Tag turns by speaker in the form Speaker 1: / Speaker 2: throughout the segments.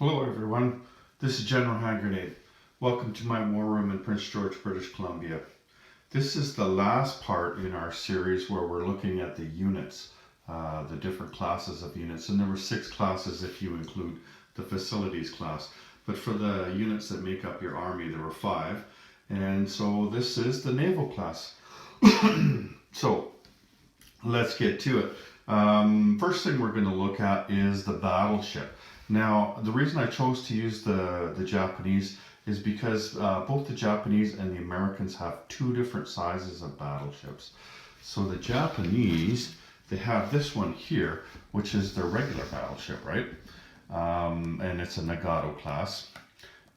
Speaker 1: Hello everyone, this is General Hand Grenade. Welcome to my war room in Prince George, British Columbia. This is the last part in our series where we're looking at the units, the different classes of units. And there were 6 classes if you include the facilities class. But for the units that make up your army, there were 5. And so this is the naval class. So let's get to it. First thing we're going to look at is the battleship. Now, the reason I chose to use the Japanese is because both the Japanese and the Americans have 2 different sizes of battleships. So the Japanese, they have this one here, which is their regular battleship, right? And it's a Nagato class.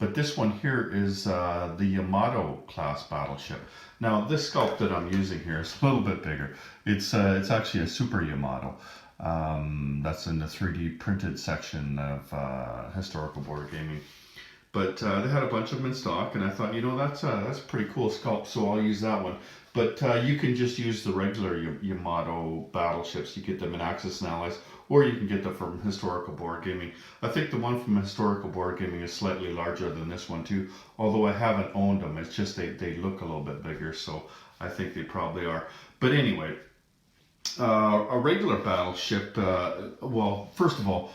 Speaker 1: But this one here is the Yamato class battleship. Now, this sculpt that I'm using here is a little bit bigger. It's actually a Super Yamato. That's in the 3D printed section of historical board gaming. But they had a bunch of them in stock, and I thought, you know, that's a pretty cool sculpt, so I'll use that one. But you can just use the regular Yamato battleships. You get them in Axis and Allies, or you can get them from historical board gaming. I think the one from historical board gaming is slightly larger than this one too, although I haven't owned them. It's just they look a little bit bigger, so I think they probably are. But anyway, a regular battleship, well, first of all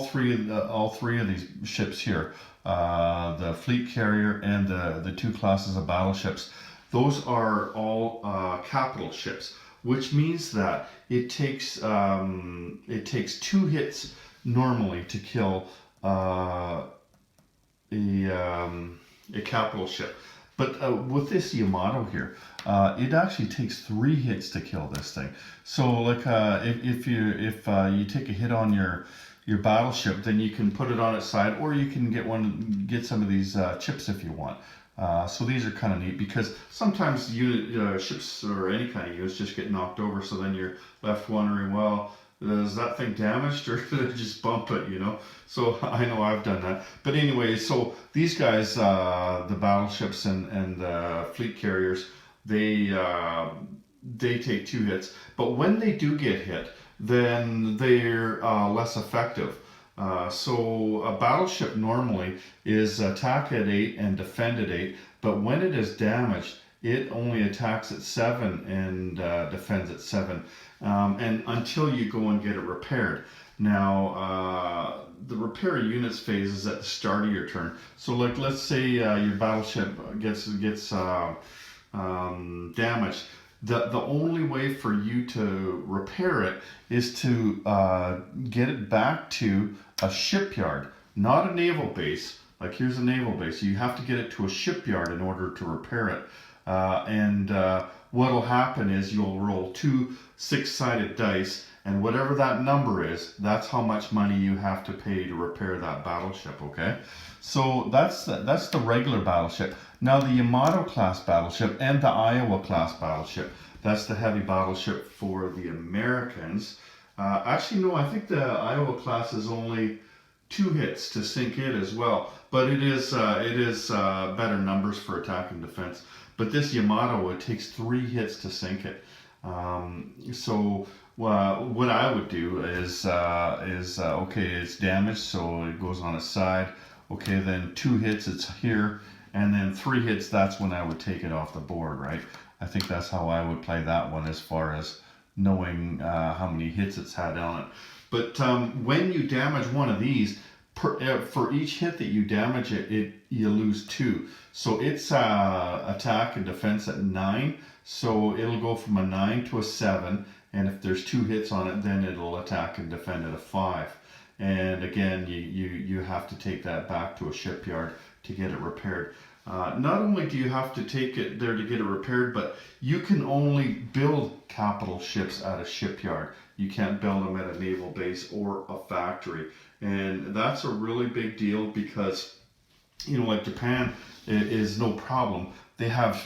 Speaker 1: three of these ships here, the fleet carrier and the 2 classes of battleships, those are all capital ships, which means that it takes 2 hits normally to kill a capital ship. But with this Yamato here, it actually takes 3 hits to kill this thing. So, like, if you take a hit on your battleship, then you can put it on its side, or you can get some of these chips if you want. So these are kind of neat because sometimes ships or any kind of units just get knocked over. So then you're left wondering, well, is that thing damaged or did it just bump it, you know? So I know I've done that. But anyway, so these guys, the battleships and the fleet carriers, they take 2 hits. But when they do get hit, then they're less effective. So a battleship normally is attack at 8 and defend at 8. But when it is damaged, it only attacks at 7 and defends at 7. And until you go and get it repaired. Now, the repair units phase is at the start of your turn. So, like, let's say your battleship gets damaged. The only way for you to repair it is to get it back to a shipyard, not a naval base. Like, here's a naval base. You have to get it to a shipyard in order to repair it. And what'll happen is you'll roll 2 6-sided dice, and whatever that number is, that's how much money you have to pay to repair that battleship, okay? So that's the regular battleship. Now the Yamato class battleship and the Iowa class battleship, that's the heavy battleship for the Americans. Actually, no, I think the Iowa class is only 2 hits to sink it as well, but it is better numbers for attack and defense. But this Yamato, it takes 3 hits to sink it. So what I would do is okay, it's damaged, so it goes on its side. Okay, then 2 hits, it's here, and then 3 hits, that's when I would take it off the board, right? I think that's how I would play that one as far as knowing how many hits it's had on it. But when you damage one of these, for each hit that you damage you lose 2. So it's attack and defense at 9. So it'll go from a 9 to a 7. And if there's 2 hits on it, then it'll attack and defend at a 5. And again, you have to take that back to a shipyard to get it repaired. Not only do you have to take it there to get it repaired, but you can only build capital ships at a shipyard. You can't build them at a naval base or a factory. And that's a really big deal because, you know, like Japan is no problem. They have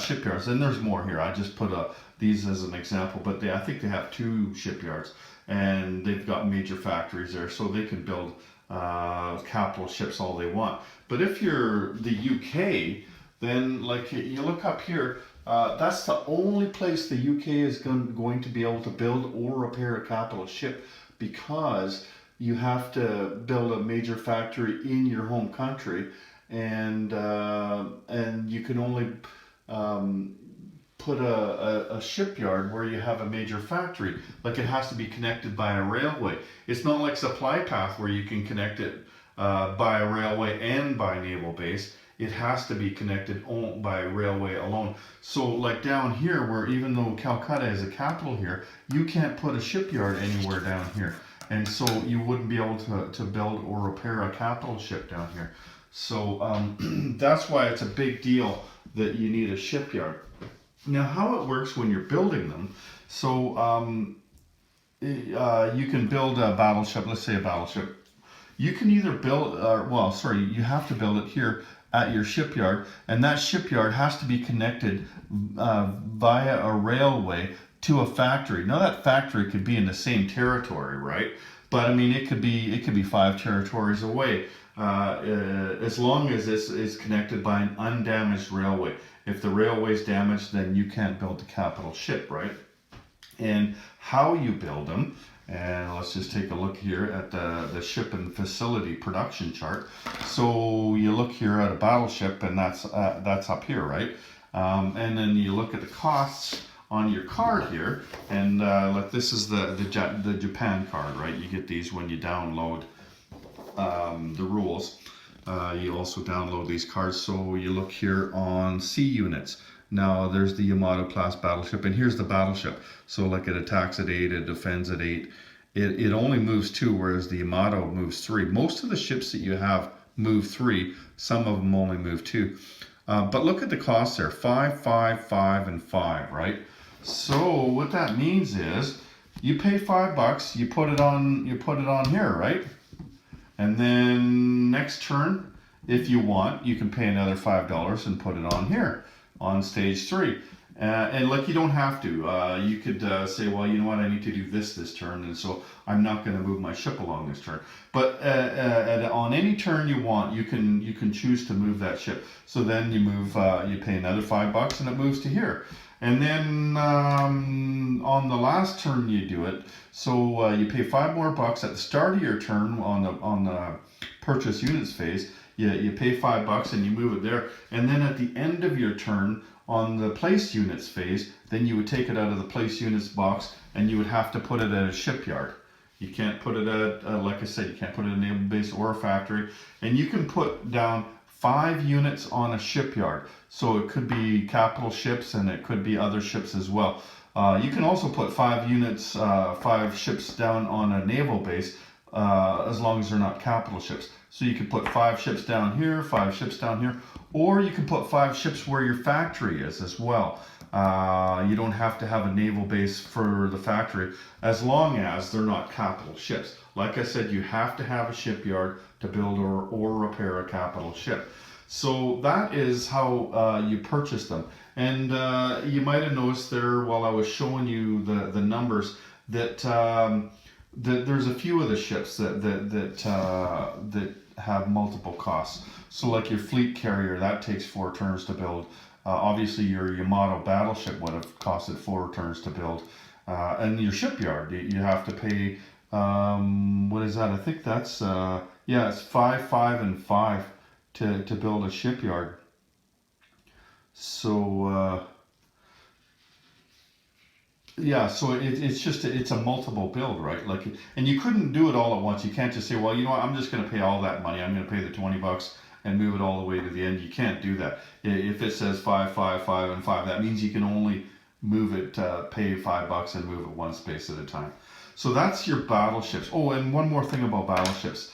Speaker 1: shipyards, and there's more here. I just put these as an example, but I think they have 2 shipyards, and they've got major factories there, so they can build capital ships all they want. But if you're the UK, then, like, you look up here, that's the only place the UK is going to be able to build or repair a capital ship, because you have to build a major factory in your home country, and you can only put a shipyard where you have a major factory. Like it has to be connected by a railway. It's not like supply path where you can connect it by a railway and by naval base. It has to be connected by railway alone. So like down here, where even though Calcutta is a capital here, you can't put a shipyard anywhere down here. And so you wouldn't be able to build or repair a capital ship down here. So that's why it's a big deal that you need a shipyard. Now, how it works when you're building them, so you can build a battleship, let's say a battleship. You can either build, you have to build it here at your shipyard, and that shipyard has to be connected via a railway to a factory. Now, that factory could be in the same territory, right? But I mean, it could be 5 territories away, as long as this is connected by an undamaged railway. If the railway is damaged, then you can't build the capital ship, right? And how you build them, and let's just take a look here at the ship and facility production chart. So you look here at a battleship, and that's up here, right? And then you look at the costs on your card here, and like this is the Japan card, right? You get these when you download the rules. You also download these cards. So you look here on sea units. Now there's the Yamato class battleship, and here's the battleship. So like it attacks at 8, it defends at 8. It only moves 2, whereas the Yamato moves 3. Most of the ships that you have move 3. Some of them only move 2. But look at the costs there: 5, 5, 5, and 5, right? So what that means is you pay $5, you put it on here, right? And then next turn, if you want, you can pay another $5 and put it on here on stage 3. And like, you don't have to. You could say, well, you know what, I need to do this turn, and so I'm not going to move my ship along this turn. But on any turn you want, you can choose to move that ship. So then you move, you pay another $5, and it moves to here. And then on the last turn you do it, so you pay $5 more at the start of your turn on the purchase units phase. You pay $5 and you move it there, and then at the end of your turn on the place units phase, then you would take it out of the place units box and you would have to put it at a shipyard. You can't put it at, like I said, you can't put it in a naval base or a factory, and you can put down 5 units on a shipyard. So it could be capital ships, and it could be other ships as well. You can also put 5 units, 5 ships down on a naval base, as long as they're not capital ships. So you could put 5 ships down here, 5 ships down here, or you can put 5 ships where your factory is as well. You don't have to have a naval base for the factory, as long as they're not capital ships. Like I said, you have to have a shipyard to build or repair a capital ship. So that is how you purchase them. And you might have noticed there, while I was showing you the numbers, that there's a few of the ships that have multiple costs. So like your fleet carrier, that takes 4 turns to build. Obviously your Yamato battleship would have costed 4 turns to build. And your shipyard, you have to pay, what is that? I think that's, it's 5, 5, and 5 to build a shipyard. So, so it's a multiple build, right? Like, and you couldn't do it all at once. You can't just say, well, you know what, I'm just going to pay all that money. I'm going to pay the $20 and move it all the way to the end. You can't do that. If it says 5, 5, 5, and 5, that means you can only move it, pay $5 and move it one space at a time. So that's your battleships. Oh, and one more thing about battleships.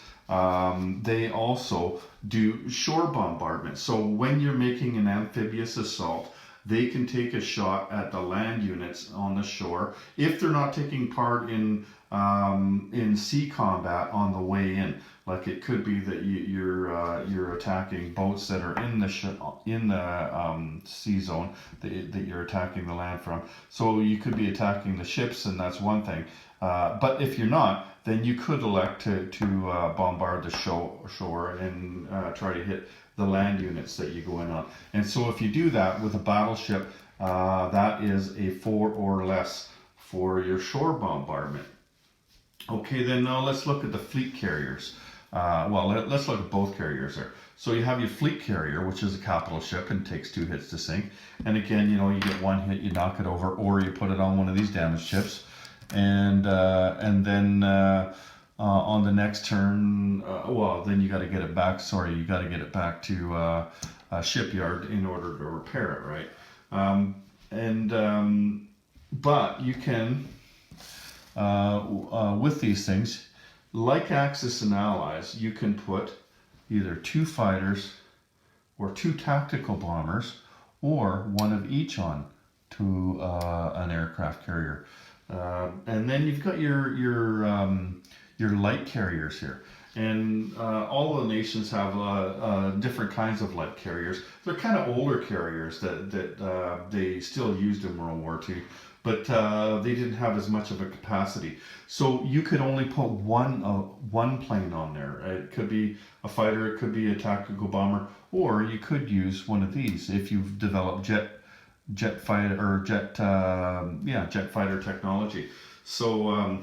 Speaker 1: They also do shore bombardment. So when you're making an amphibious assault, they can take a shot at the land units on the shore if they're not taking part in sea combat on the way in. Like, it could be that you're attacking boats that are in the sea zone that you're attacking the land from. So you could be attacking the ships, and that's one thing. But if you're not, then you could elect to bombard the shore and try to hit the land units that you go in on. And so if you do that with a battleship, that is a 4 or less for your shore bombardment. Okay, then now let's look at the fleet carriers. Let's look at both carriers there. So you have your fleet carrier, which is a capital ship and takes 2 hits to sink. And again, you get 1 hit, you knock it over, or you put it on one of these damaged ships, and then on the next turn, then you got to get it back. Sorry, you got to get it back to a shipyard in order to repair it, right? But you can, with these things, like Axis and Allies, you can put either 2 fighters or 2 tactical bombers, or 1 of each on to an aircraft carrier. And then you've got your light carriers here. And all the nations have different kinds of light carriers. They're kind of older carriers that they still used in World War II, but they didn't have as much of a capacity. So you could only put one plane on there. It could be a fighter, it could be a tactical bomber, or you could use one of these if you've developed jet fighter technology. So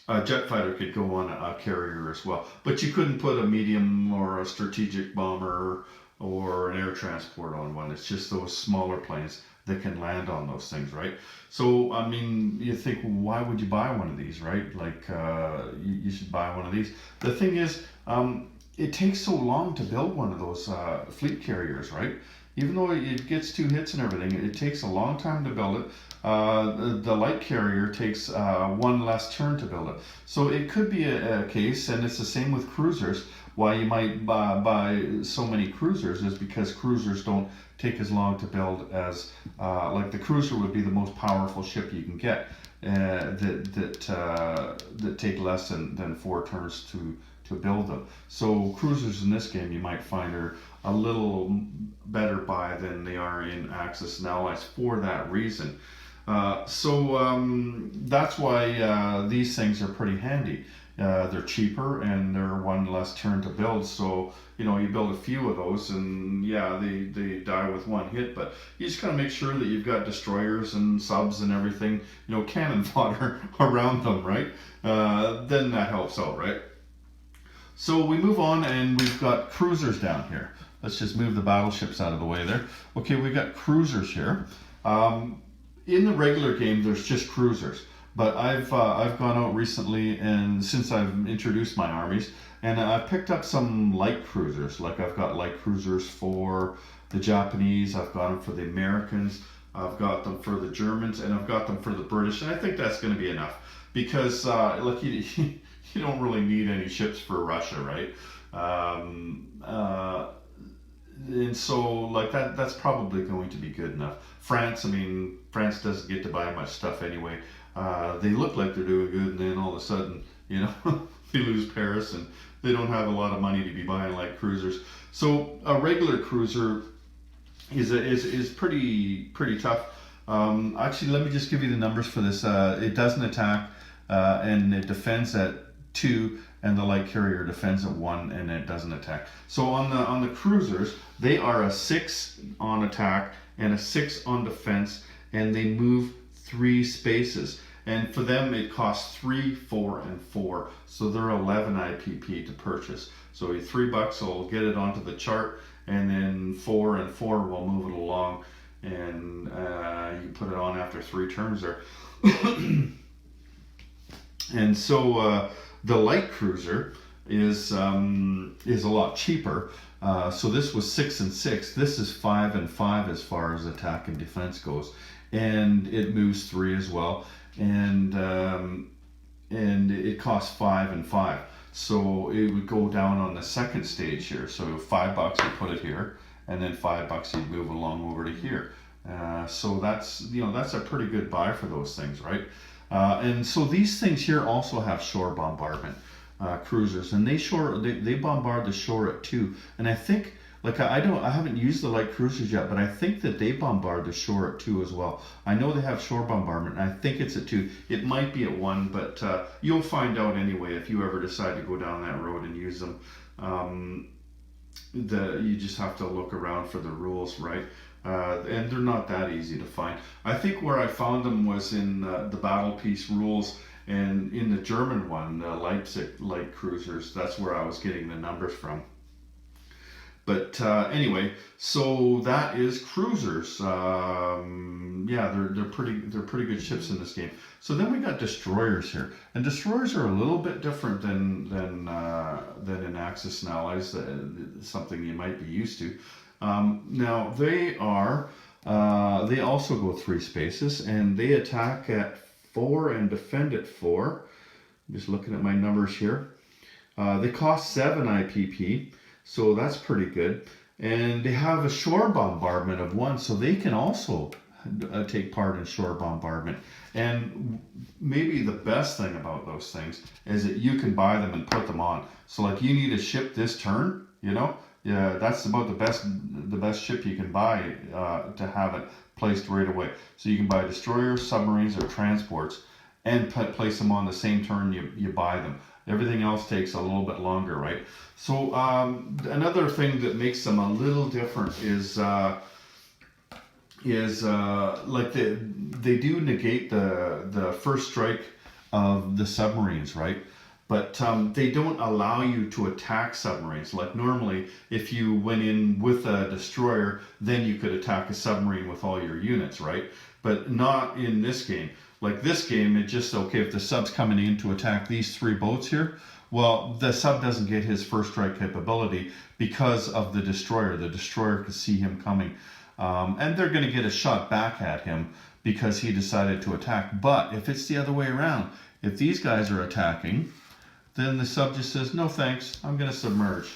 Speaker 1: a jet fighter could go on a carrier as well, but you couldn't put a medium or a strategic bomber or an air transport on one. It's just those smaller planes that can land on those things, right? So I mean, you think, why would you buy one of these, right? Like you should buy one of these. The thing is, it takes so long to build one of those fleet carriers, right? Even though it gets 2 hits and everything, it takes a long time to build it. The light carrier takes 1 less turn to build it. So it could be a case, and it's the same with cruisers, why you might buy so many cruisers is because cruisers don't take as long to build as, like the cruiser would be the most powerful ship you can get, that take less than 4 turns to build them. So cruisers in this game you might find are a little better buy than they are in Axis and Allies for that reason. That's why these things are pretty handy. They're cheaper and they're 1 less turn to build. So you build a few of those, and yeah, they die with 1 hit. But you just gotta make sure that you've got destroyers and subs and everything, cannon fodder around them, right? Then that helps out, right? So we move on, and we've got cruisers down here. Let's just move the battleships out of the way there. Okay, we've got cruisers here. In the regular game, there's just cruisers. But I've gone out recently, and since I've introduced my armies, and I've picked up some light cruisers. Like I've got light cruisers for the Japanese, I've got them for the Americans, I've got them for the Germans, and I've got them for the British. And I think that's going to be enough, because you don't really need any ships for Russia, right? And so like that's probably going to be good enough. France doesn't get to buy much stuff anyway. They look like they're doing good, and then all of a sudden, they lose Paris, and they don't have a lot of money to be buying light cruisers. So a regular cruiser is pretty tough. Actually, let me just give you the numbers for this. It doesn't attack, and it defends at 2, and the light carrier defends at 1, and it doesn't attack. So on the cruisers, they are a 6 on attack and a 6 on defense, and they move 3 spaces. And for them, it costs 3, 4, and 4. So they're 11 IPP to purchase. So $3 will get it onto the chart, and then 4 and 4 will move it along, and you put it on after 3 turns there. And so the light cruiser is a lot cheaper. So this was 6 and 6. This is 5 and 5 as far as attack and defense goes, and it moves 3 as well. And it costs 5 and 5. So it would go down on the second stage here. So $5 you put it here, and then $5 you move along over to here. So that's a pretty good buy for those things, right? And so these things here also have shore bombardment cruisers, and they bombard the shore at 2. And I think, like I haven't used the light cruisers yet, but I think that they bombard the shore at 2 as well. I know they have shore bombardment, and I think it's at 2. It might be at 1, but you'll find out anyway if you ever decide to go down that road and use them. You just have to look around for the rules, right? And they're not that easy to find. I think where I found them was in the Battle Piece rules, And in the German one, the Leipzig light cruisers, that's where I was getting the numbers from. But anyway, so that is cruisers. Yeah, they're pretty good ships in this game. So then we got destroyers here, and destroyers are a little bit different than in Axis and Allies. Something you might be used to. Now they are they also go 3 spaces, and they attack at 4 and defend at 4. I'm just looking at my numbers here. They cost 7 IPP. So that's pretty good. And they have a shore bombardment of 1, so they can also take part in shore bombardment. And maybe the best thing about those things is that you can buy them and put them on. So like you need a ship this turn, you know, yeah, that's about the best ship you can buy to have it placed right away. So you can buy destroyers, submarines, or transports and place them on the same turn you buy them. Everything else takes a little bit longer, right? So another thing that makes them a little different is like they do negate the first strike of the submarines, right? But they don't allow you to attack submarines. Like normally, if you went in with a destroyer, then you could attack a submarine with all your units, right? But not in this game. Like this game, it just, okay, if the sub's coming in to attack these 3 boats here, well, the sub doesn't get his first strike capability because of the destroyer. The destroyer can see him coming. And they're going to get a shot back at him because he decided to attack. But if it's the other way around, if these guys are attacking, then the sub just says, no thanks, I'm going to submerge.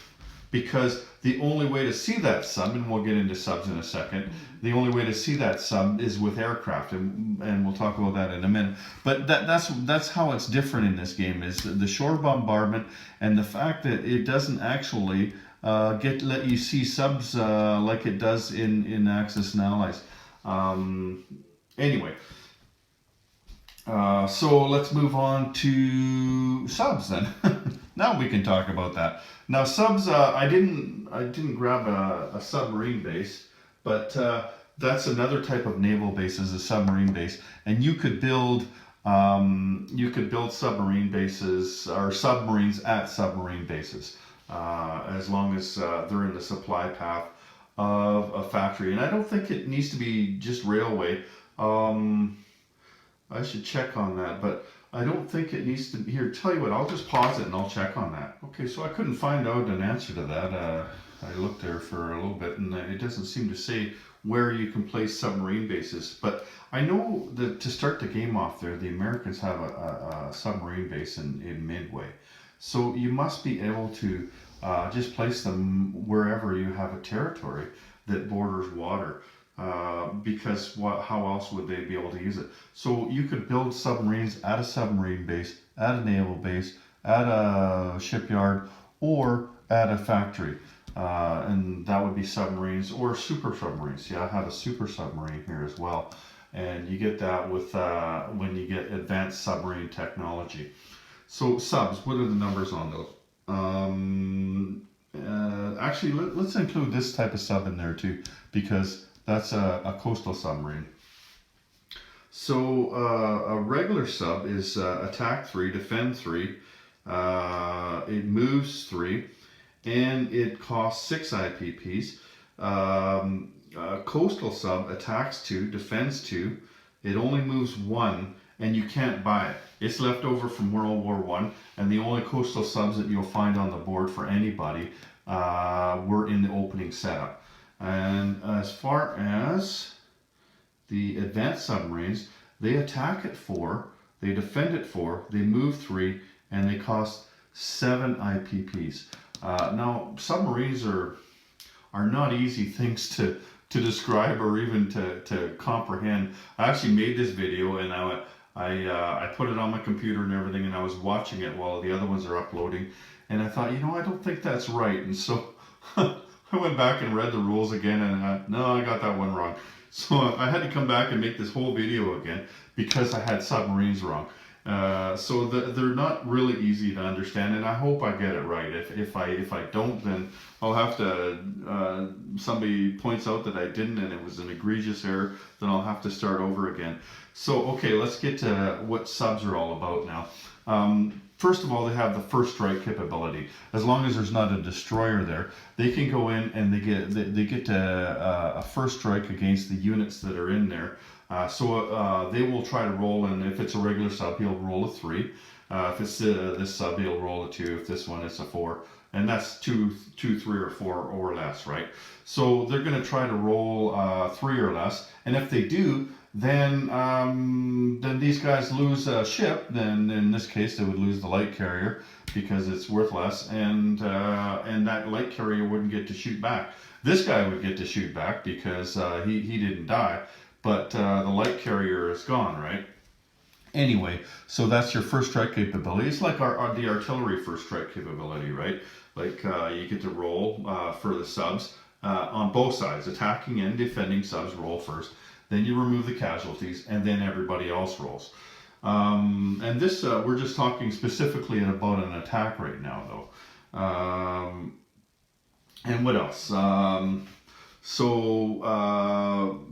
Speaker 1: Because the only way to see that sub, and we'll get into subs in a second, the only way to see that sub is with aircraft, and we'll talk about that in a minute. But that's how it's different in this game, is the shore bombardment and the fact that it doesn't actually let you see subs like it does in Axis and Allies. Anyway. So let's move on to subs then. Now we can talk about that. Now subs, I didn't grab a submarine base, but that's another type of naval base, is a submarine base, and you could build submarine bases or submarines at submarine bases as long as they're in the supply path of a factory. And I don't think it needs to be just railway. I should check on that, but I don't think it needs to be. Here, tell you what, I'll just pause it and I'll check on that. Okay, so I couldn't find out an answer to that. I looked there for a little bit, and it doesn't seem to say where you can place submarine bases. But I know that to start the game off there, the Americans have a submarine base in Midway. So you must be able to just place them wherever you have a territory that borders water. Because how else would they be able to use it? So you could build submarines at a submarine base, at a naval base, at a shipyard, or at a factory. And that would be submarines or super submarines. Yeah, I have a super submarine here as well. And you get that with when you get advanced submarine technology. So subs, what are the numbers on those? Actually, let's include this type of sub in there too, because that's a coastal submarine. So a regular sub is attack 3, defend 3, it moves 3, and it costs 6 IPPs. A coastal sub attacks 2, defends 2, it only moves 1, and you can't buy it. It's left over from World War I, and the only coastal subs that you'll find on the board for anybody were in the opening setup. And as far as the advanced submarines, they attack at 4, they defend at 4, they move 3, and they cost 7 IPPs. Now, submarines are not easy things to describe or even to comprehend. I actually made this video, and I put it on my computer and everything, and I was watching it while the other ones are uploading, and I thought, I don't think that's right, and so I went back and read the rules again, and no, I got that one wrong. So I had to come back and make this whole video again because I had submarines wrong. So they're not really easy to understand, and I hope I get it right. If I don't, then I'll have to. Somebody points out that I didn't, and it was an egregious error. Then I'll have to start over again. So okay, let's get to what subs are all about now. First of all, they have the first strike capability. As long as there's not a destroyer there, they can go in and they get a first strike against the units that are in there. So they will try to roll, and if it's a regular sub, he'll roll a 3. If it's this sub, he'll roll a 2. If this one, it's a 4. And that's 2, 3, or 4 or less, right? So they're going to try to roll 3 or less, and if they do, then these guys lose a ship. Then in this case, they would lose the light carrier because it's worth less, and that light carrier wouldn't get to shoot back. This guy would get to shoot back because he didn't die. But the light carrier is gone, right? Anyway, so that's your first strike capability. It's like the artillery first strike capability, right? Like you get to roll for the subs on both sides. Attacking and defending subs roll first. Then you remove the casualties, and then everybody else rolls. And this, we're just talking specifically about an attack right now, though. And what else? So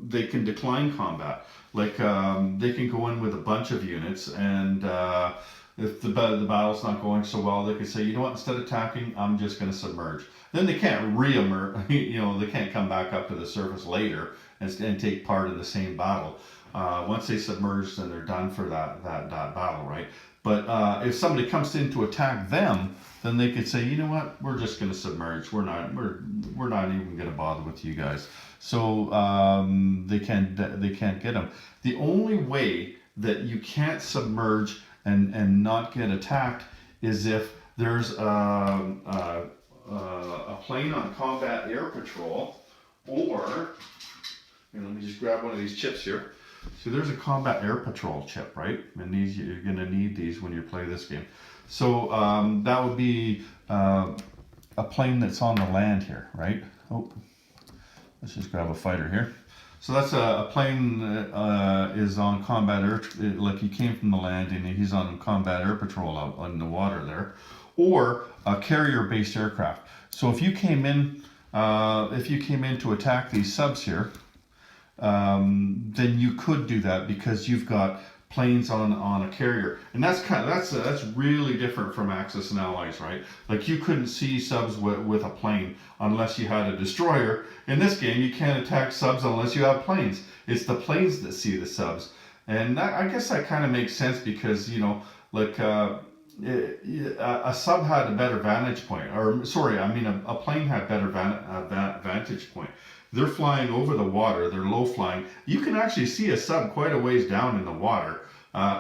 Speaker 1: they can decline combat. Like they can go in with a bunch of units, and if the battle's not going so well, they can say, you know what, instead of attacking, I'm just going to submerge. Then they can't re-emerge, they can't come back up to the surface later and take part in the same battle. Once they submerge, then they're done for that battle, right? But if somebody comes in to attack them, then they could say, you know what, we're just going to submerge. We're not even going to bother with you guys. So they can't get them. The only way that you can't submerge and not get attacked is if there's a plane on combat air patrol, or let me just grab one of these chips here. So there's a combat air patrol chip, right? And these, you're going to need these when you play this game. So that would be a plane that's on the land here, right? Oh, let's just grab a fighter here. So that's a plane that is on combat air, like he came from the land and he's on combat air patrol out on the water there, or a carrier-based aircraft. So if you came in to attack these subs here, then you could do that because you've got planes on a carrier, and that's really different from Axis and Allies, right? Like you couldn't see subs with a plane unless you had a destroyer. In this game, you can't attack subs unless you have planes. It's the planes that see the subs, and I guess that kind of makes sense because like a sub had a better vantage point, or sorry, I mean a plane had better vantage point. They're flying over the water, they're low flying. You can actually see a sub quite a ways down in the water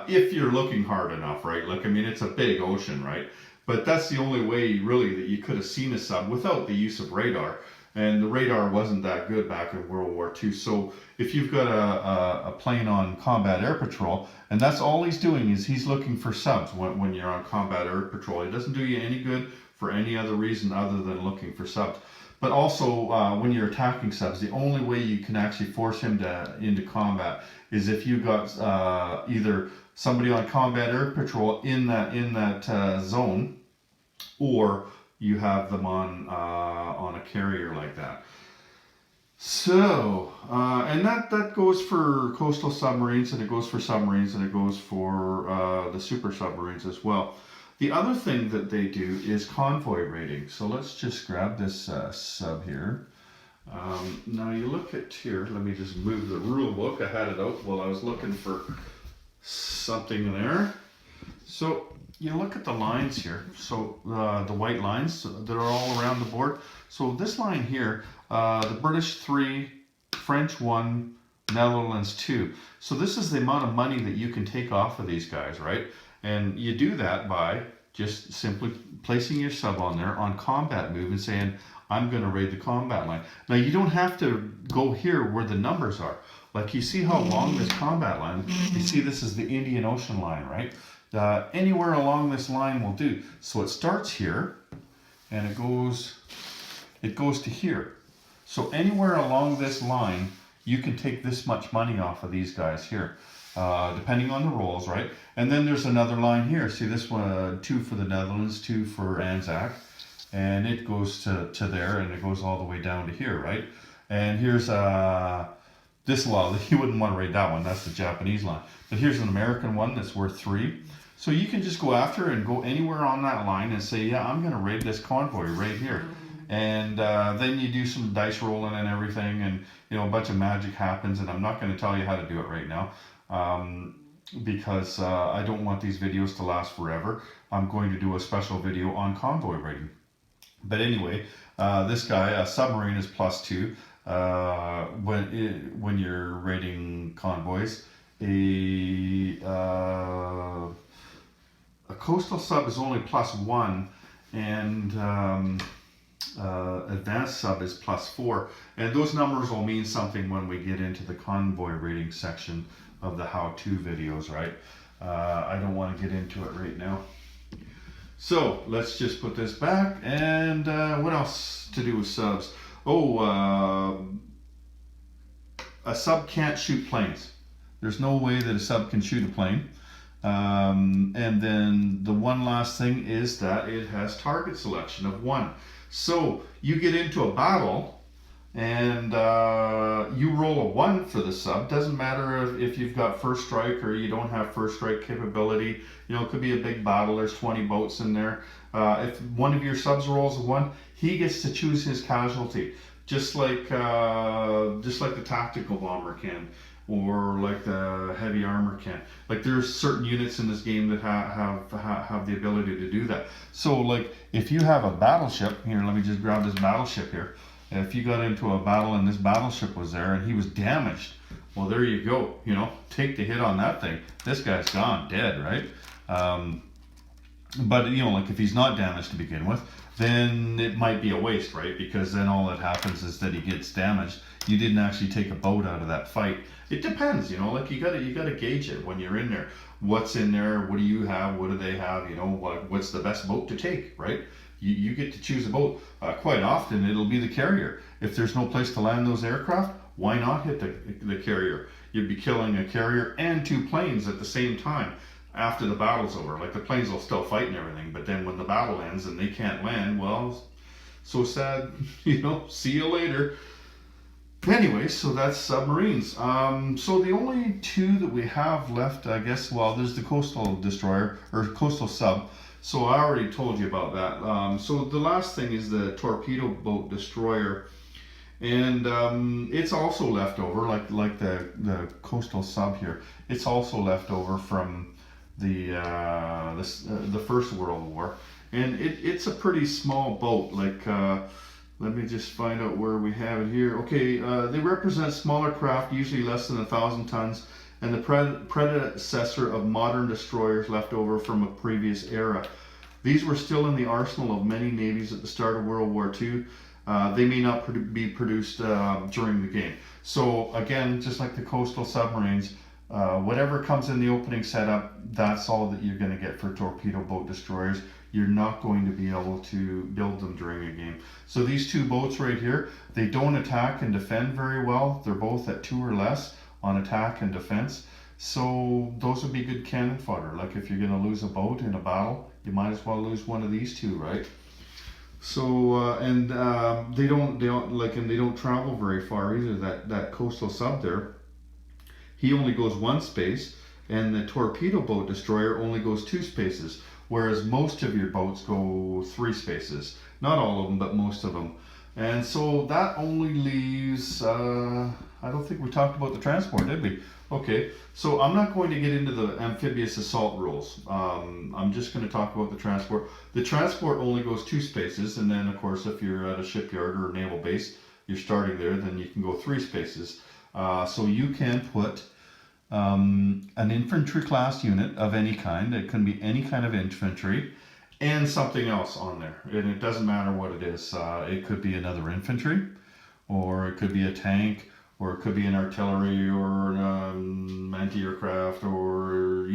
Speaker 1: if you're looking hard enough, right? Like, I mean, it's a big ocean, right? But that's the only way really that you could have seen a sub without the use of radar. And the radar wasn't that good back in World War II. So if you've got a plane on combat air patrol, and that's all he's doing is he's looking for subs when you're on combat air patrol. It doesn't do you any good for any other reason other than looking for subs. But also, when you're attacking subs, the only way you can actually force him into combat is if you got either somebody on combat air patrol in that zone, or you have them on a carrier like that. So, and that goes for coastal submarines, and it goes for submarines, and it goes for the super submarines as well. The other thing that they do is convoy raiding. So let's just grab this sub here. Now you look at here, let me just move the rule book. I had it out while I was looking for something there. So you look at the lines here. So the white lines that are all around the board. So this line here, the British 3, French 1, Netherlands 2. So this is the amount of money that you can take off of these guys, right? And you do that by just simply placing your sub on there on combat move and saying, I'm going to raid the combat line. Now, you don't have to go here where the numbers are. Like, you see how long this combat line, you see this is the Indian Ocean line, right? Anywhere along this line will do. So it starts here, and it goes to here. So anywhere along this line, you can take this much money off of these guys here. depending on the roles, right? And then there's another line here. See this one, 2 for the Netherlands, 2 for Anzac, and it goes to there, and it goes all the way down to here, right? And here's this law. You wouldn't want to raid that one. That's the Japanese line. But here's an American one that's worth 3. So you can just go after and go anywhere on that line and say, yeah, I'm going to raid this convoy right here. And then you do some dice rolling and everything, and a bunch of magic happens. And I'm not going to tell you how to do it right now, because I don't want these videos to last forever. I'm going to do a special video on convoy raiding. But anyway, this guy, a submarine is +2 when you're raiding convoys. A coastal sub is only +1, and advanced sub is +4, and those numbers will mean something when we get into the convoy rating section of the how-to videos, right? I don't want to get into it right now. So let's just put this back, and what else to do with subs? A sub can't shoot planes. There's no way that a sub can shoot a plane. And then the one last thing is that it has target selection of 1. So you get into a battle and you roll a 1 for the sub. Doesn't matter if you've got first strike or you don't have first strike capability. It could be a big battle. There's 20 boats in there. If one of your subs rolls a 1, he gets to choose his casualty, just like the tactical bomber can, or like the heavy armor can. Like there's certain units in this game that have the ability to do that. So like if you have a battleship, here, let me just grab this battleship here. If you got into a battle and this battleship was there and he was damaged, well, there you go. Take the hit on that thing. This guy's gone, dead, right? But like if he's not damaged to begin with, then it might be a waste, right? Because then all that happens is that he gets damaged. You didn't actually take a boat out of that fight. It depends, like you gotta gauge it when you're in there. What's in there? What do you have? What do they have? What's the best boat to take, right? You get to choose a boat. Quite often it'll be the carrier. If there's no place to land those aircraft, why not hit the carrier? You'd be killing a carrier and 2 planes at the same time after the battle's over. Like the planes will still fight and everything, but then when the battle ends and they can't land, well, so sad, see you later. Anyway, so that's submarines. So the only 2 that we have left, I guess, well, there's the coastal destroyer, or coastal sub. So I already told you about that. So the last thing is the torpedo boat destroyer. And it's also left over, like the coastal sub here. It's also left over from the First World War. And it's a pretty small boat, like... let me just find out where we have it here. Okay, they represent smaller craft, usually less than 1,000 tons, and the predecessor of modern destroyers left over from a previous era. These were still in the arsenal of many navies at the start of World War II. They may not be produced during the game. So again, just like the coastal submarines, whatever comes in the opening setup, that's all that you're going to get for torpedo boat destroyers. You're not going to be able to build them during a game. So these 2 boats right here, they don't attack and defend very well. They're both at 2 or less on attack and defense. So those would be good cannon fodder. Like if you're going to lose a boat in a battle, you might as well lose one of these 2, right? So they don't travel very far either. That coastal sub there, he only goes 1 space, and the torpedo boat destroyer only goes 2 spaces. Whereas most of your boats go 3 spaces. Not all of them, but most of them. And so that only leaves, I don't think we talked about the transport, did we? Okay, so I'm not going to get into the amphibious assault rules. I'm just going to talk about the transport. The transport only goes 2 spaces, and then of course if you're at a shipyard or a naval base, you're starting there, then you can go 3 spaces. So you can put an infantry class unit of any kind. It can be any kind of infantry and something else on there, and it doesn't matter what it is. It could be another infantry, or it could be a tank, or it could be an artillery, or an anti-aircraft, or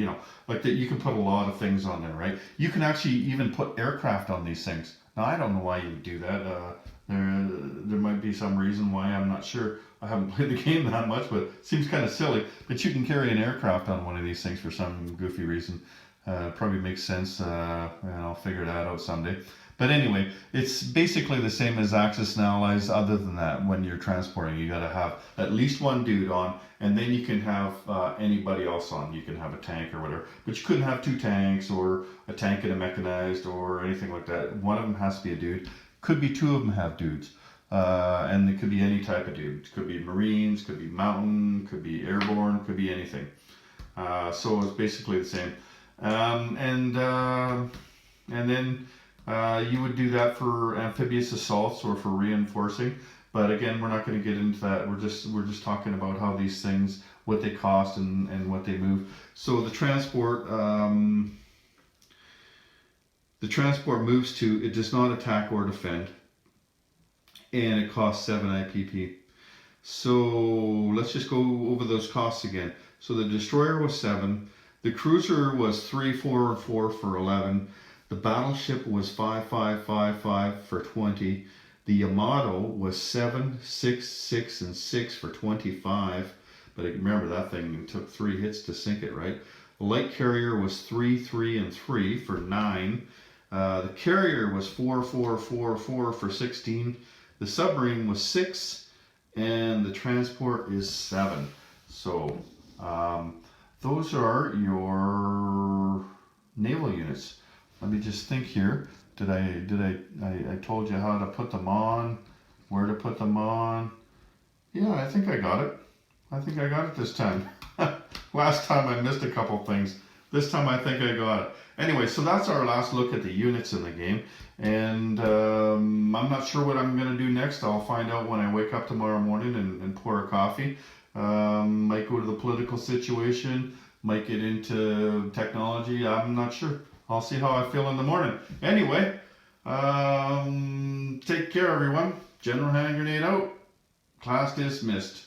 Speaker 1: like that. You can put a lot of things on there, right? You can actually even put aircraft on these things. Now, I don't know why you would do that. There might be some reason why, I'm not sure. I haven't played the game that much, but it seems kind of silly. But you can carry an aircraft on one of these things for some goofy reason. Probably makes sense, and I'll figure that out someday. But anyway, it's basically the same as Axis and Allies, other than that, when you're transporting, you got to have at least one dude on, and then you can have anybody else on. You can have a tank or whatever, but you couldn't have two tanks or a tank and a mechanized or anything like that. One of them has to be a dude. Could be two of them have dudes. And it could be any type of dude. It could be Marines, could be mountain, could be airborne, could be anything. So it's basically the same. And then you would do that for amphibious assaults or for reinforcing. But again, we're not going to get into that. We're just talking about how these things, what they cost and what they move. So the transport moves to, it does not attack or defend, and it costs 7 IPP. So let's just go over those costs again. So the destroyer was 7, the cruiser was 3, 4, and 4 for 11. The battleship was 5, 5, 5, 5 for 20. The Yamato was 7, 6, 6, and 6 for 25. But remember, that thing took 3 hits to sink it, right? The light carrier was 3, 3, and 3 for 9. The carrier was 4, 4, 4, 4 for 16. The submarine was 6, and the transport is 7. So those are your naval units. Let me just think here. I told you how to put them on, where to put them on. Yeah, I think I got it. I think I got it this time. Last time I missed a couple things. This time I think I got it. Anyway, so that's our last look at the units in the game. And I'm not sure what I'm going to do next. I'll find out when I wake up tomorrow morning and pour a coffee. Might go to the political situation, might get into technology. I'm not sure. I'll see how I feel in the morning. Anyway, take care, everyone. General Hand Grenade out. Class dismissed.